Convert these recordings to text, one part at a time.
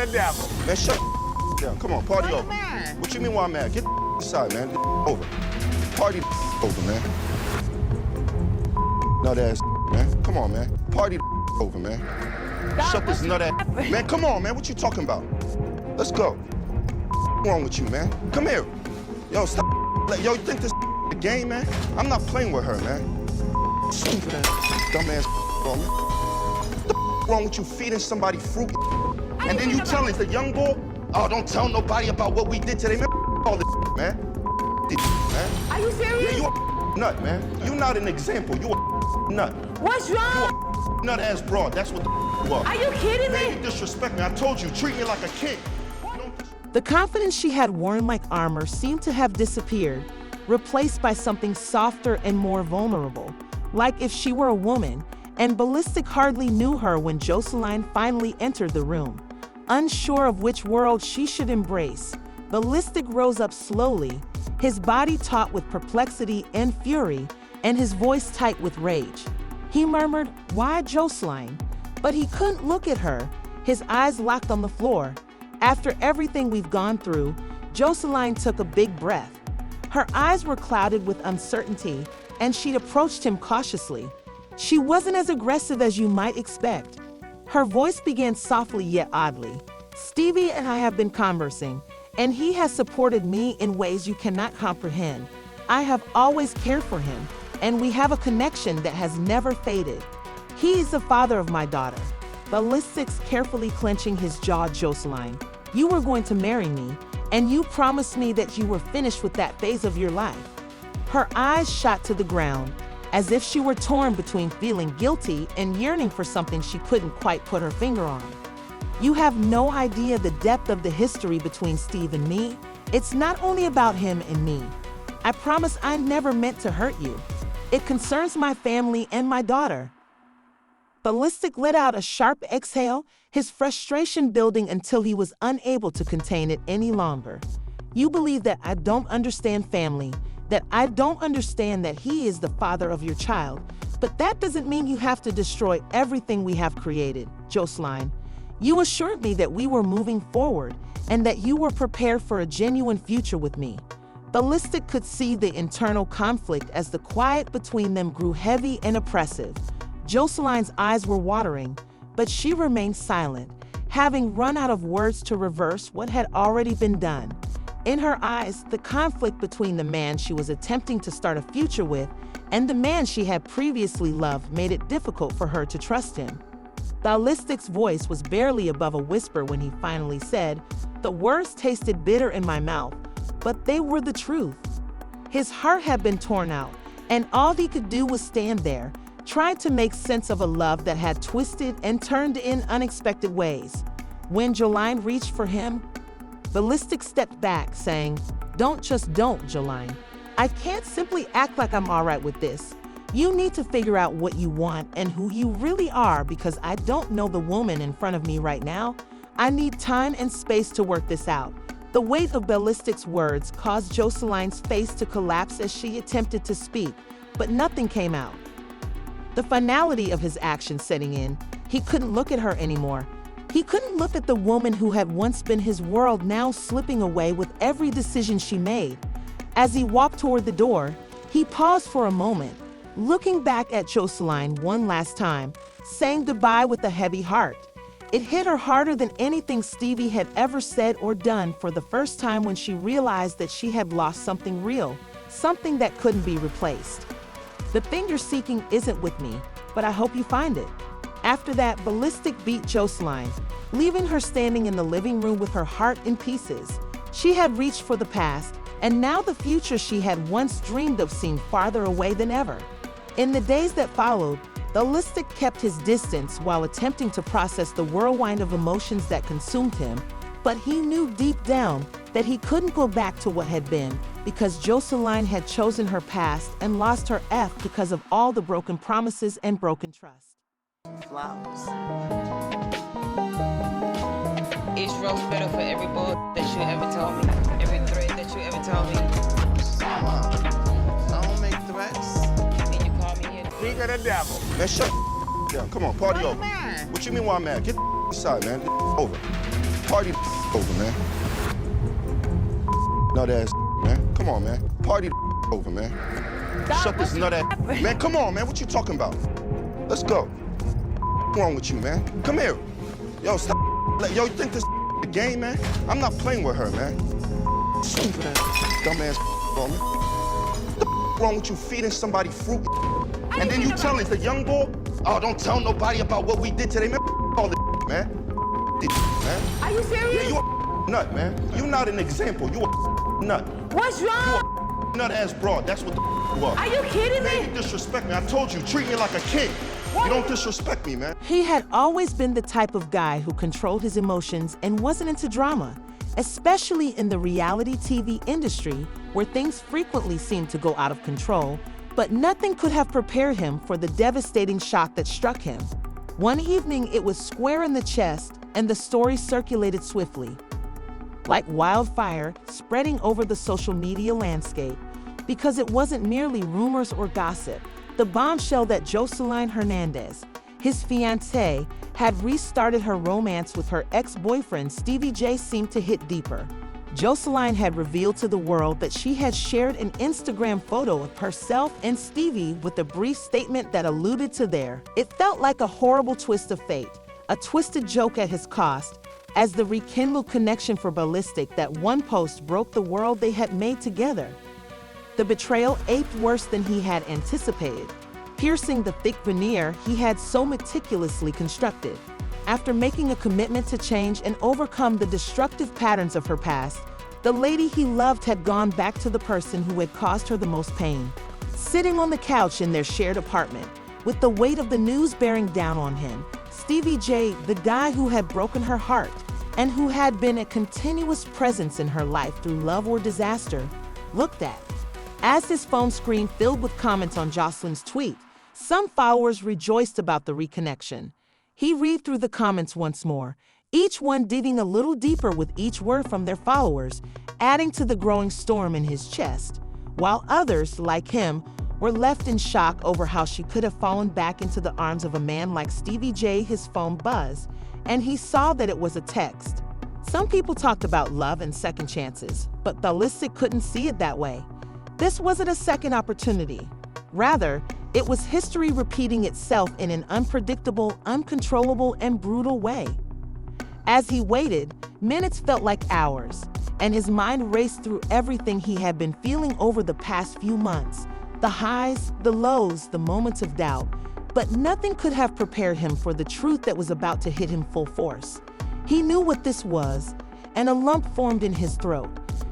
of the devil. Man, shut down. Come on, party over. What you mean why I'm mad? Get the side, man. Over. Party over, man. Nut ass, man. Come on, man. Party over, man. Shut this nut ass. Man, come on, man. What you talking about? Let's go. What's wrong with you, man? Come here. Yo, stop. Yo, you think this a game, man? I'm not playing with her, man. Stupid ass, dumb ass, man. What the wrong with you feeding somebody fruit? And then you telling the young boy, oh, don't tell nobody about what we did today, man. All this, man. Man. Are you serious? Yeah, you a nut, man. You not an example. You a nut. What's wrong? You a nut ass broad. That's what the you are. Are you kidding me? Man, you disrespect me. I told you, treat me like a king. The confidence she had worn like armor seemed to have disappeared, replaced by something softer and more vulnerable, like if she were a woman, and Ballistic hardly knew her when Joseline finally entered the room. Unsure of which world she should embrace, Ballistic rose up slowly, his body taut with perplexity and fury, and his voice tight with rage. He murmured, "Why Joseline?" But he couldn't look at her, his eyes locked on the floor. After everything we've gone through, Joseline took a big breath. Her eyes were clouded with uncertainty, and she'd approached him cautiously. She wasn't as aggressive as you might expect. Her voice began softly yet oddly. "Stevie and I have been conversing, and he has supported me in ways you cannot comprehend. I have always cared for him, and we have a connection that has never faded. He is the father of my daughter." Ballistic's carefully clenching his jaw. "Joseline, you were going to marry me, and you promised me that you were finished with that phase of your life." Her eyes shot to the ground, as if she were torn between feeling guilty and yearning for something she couldn't quite put her finger on. "You have no idea the depth of the history between Steve and me. It's not only about him and me. I promise I never meant to hurt you. It concerns my family and my daughter." Ballistic let out a sharp exhale, his frustration building until he was unable to contain it any longer. "You believe that I don't understand family, that I don't understand that he is the father of your child, but that doesn't mean you have to destroy everything we have created, Joseline. You assured me that we were moving forward and that you were prepared for a genuine future with me." Ballistic could see the internal conflict as the quiet between them grew heavy and oppressive. Joseline's eyes were watering, but she remained silent, having run out of words to reverse what had already been done. In her eyes, the conflict between the man she was attempting to start a future with and the man she had previously loved made it difficult for her to trust him. Ballistic's voice was barely above a whisper when he finally said, "The words tasted bitter in my mouth, but they were the truth." His heart had been torn out, and all he could do was stand there, trying to make sense of a love that had twisted and turned in unexpected ways. When Joseline reached for him, Ballistic stepped back, saying, don't, Joseline. I can't simply act like I'm all right with this. You need to figure out what you want and who you really are, because I don't know the woman in front of me right now. I need time and space to work this out." The weight of Ballistic's words caused Joseline's face to collapse as she attempted to speak, but nothing came out. The finality of his actions setting in, he couldn't look at her anymore. He couldn't look at the woman who had once been his world, now slipping away with every decision she made. As he walked toward the door, he paused for a moment, looking back at Joseline one last time, saying goodbye with a heavy heart. It hit her harder than anything Stevie had ever said or done for the first time when she realized that she had lost something real, something that couldn't be replaced. "The thing you're seeking isn't with me, but I hope you find it." After that, Ballistic beat Joseline, leaving her standing in the living room with her heart in pieces. She had reached for the past, and now the future she had once dreamed of seemed farther away than ever. In the days that followed, Ballistic kept his distance while attempting to process the whirlwind of emotions that consumed him, but he knew deep down that he couldn't go back to what had been, because Joseline had chosen her past and lost her F because of all the broken promises and broken trust. Flowers. Each rose better for every bullet that you ever told me, every thread that you ever told me. I don't make threats. Then you call me here. Speak of the devil. Man, shut down. Come on, party over. What you mean why I'm mad? Get the side, man. Over. Party over, man. Nut ass, man. Come on, man. Party over, man. Shut this nut ass. Man, come on, man. What you talking about? Let's go. What's wrong with you, man? Come here. Yo, stop. Yo, you think this the game, man? I'm not playing with her, man. Stupid ass, dumbass, man. What the wrong with you feeding somebody fruit? And then you telling the young boy, oh, don't tell nobody about what we did today, man. All this, man. Man. Are you serious? Yeah, you a nut, man. You not an example. You a nut. What's wrong? You a nut ass broad. That's what the you are. Are you kidding Man, me? you disrespect me. I told you, treat me like a king. You don't disrespect me, man. He had always been the type of guy who controlled his emotions and wasn't into drama, especially in the reality TV industry where things frequently seemed to go out of control, but nothing could have prepared him for the devastating shock that struck him. One evening, it was square in the chest, and the story circulated swiftly, like wildfire spreading over the social media landscape, because it wasn't merely rumors or gossip. The bombshell that Joseline Hernandez, his fiancée, had restarted her romance with her ex-boyfriend Stevie J seemed to hit deeper. Joseline had revealed to the world that she had shared an Instagram photo of herself and Stevie with a brief statement that alluded to their. It felt like a horrible twist of fate, a twisted joke at his cost, as the rekindled connection for Ballistic that one post broke the world they had made together. The betrayal aped worse than he had anticipated, piercing the thick veneer he had so meticulously constructed. After making a commitment to change and overcome the destructive patterns of her past, the lady he loved had gone back to the person who had caused her the most pain. Sitting on the couch in their shared apartment, with the weight of the news bearing down on him, Stevie J, the guy who had broken her heart and who had been a continuous presence in her life through love or disaster, looked at. As his phone screen filled with comments on Joseline's tweet, some followers rejoiced about the reconnection. He read through the comments once more, each one digging a little deeper with each word from their followers, adding to the growing storm in his chest, while others, like him, were left in shock over how she could have fallen back into the arms of a man like Stevie J. His phone buzzed, and he saw that it was a text. Some people talked about love and second chances, but Ballistic couldn't see it that way. This wasn't a second opportunity. Rather, it was history repeating itself in an unpredictable, uncontrollable, and brutal way. As he waited, minutes felt like hours, and his mind raced through everything he had been feeling over the past few months, the highs, the lows, the moments of doubt, but nothing could have prepared him for the truth that was about to hit him full force. He knew what this was, and a lump formed in his throat.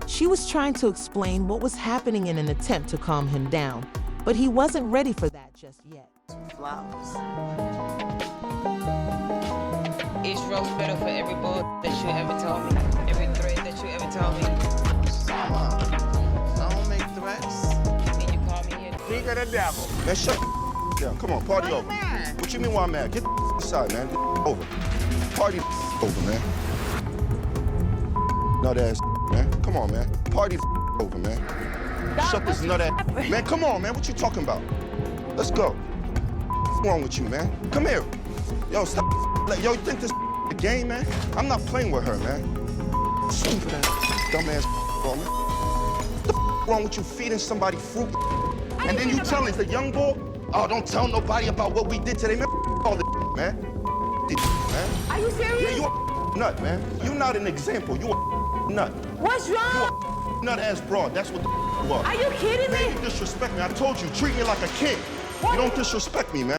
She was trying to explain what was happening in an attempt to calm him down, but he wasn't ready for that just yet. Flowers. Each rose better for every bullet that you ever told me, every thread that you ever told me. I don't make threats. And you call me here. King of the devil. Man, shut down. Come on, party over. What you mean why I'm mad? Get inside, man. Get over. Party over, man. Nut ass, man. Come on, man. Party over, man. Shut this nut ass. Man, come on, man. What you talking about? Let's go. What's wrong with you, man? Come here. Yo, stop. Yo, you think this the game, man? I'm not playing with her, man. Stupid ass, dumbass, man. What the wrong with you feeding somebody fruit? And then you telling the young boy, oh, don't tell nobody about what we did today, man. All this, man. Man. Are you serious? Yeah, you a nut, man. You not an example. You a nut. What's You wrong? a nut ass broad. That's what the you are. Are you kidding Man, me? you disrespect me. I told you, treat me like a king. You don't disrespect me, man.